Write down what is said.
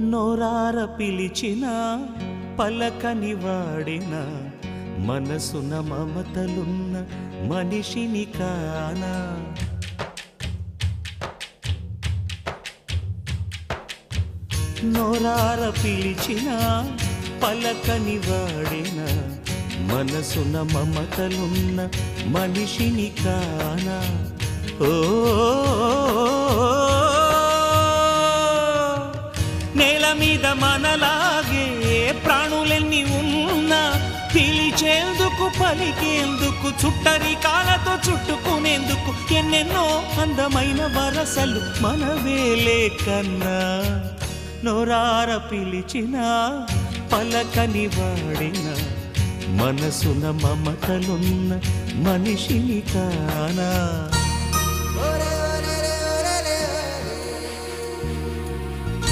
నోరార పిలిచిన పలకని వాడిన మనసున మమతలున్న మనిషిని కానా. నోరార పిలిచిన పలకని వాడిన మనసున మమతలున్న మనిషిని కానా. ఓ నేల మీద మనలాగే ప్రాణులెన్ని ఉన్నా పిలిచేందుకు పలికేందుకు చుట్టరికాలతో చుట్టుకునేందుకు ఎన్నెన్నో అందమైన వరసలు మనవేలే కన్నా. నోరార పిలిచిన పలకని వాడిన మనసున మమతలున్న మనిషిని కానా.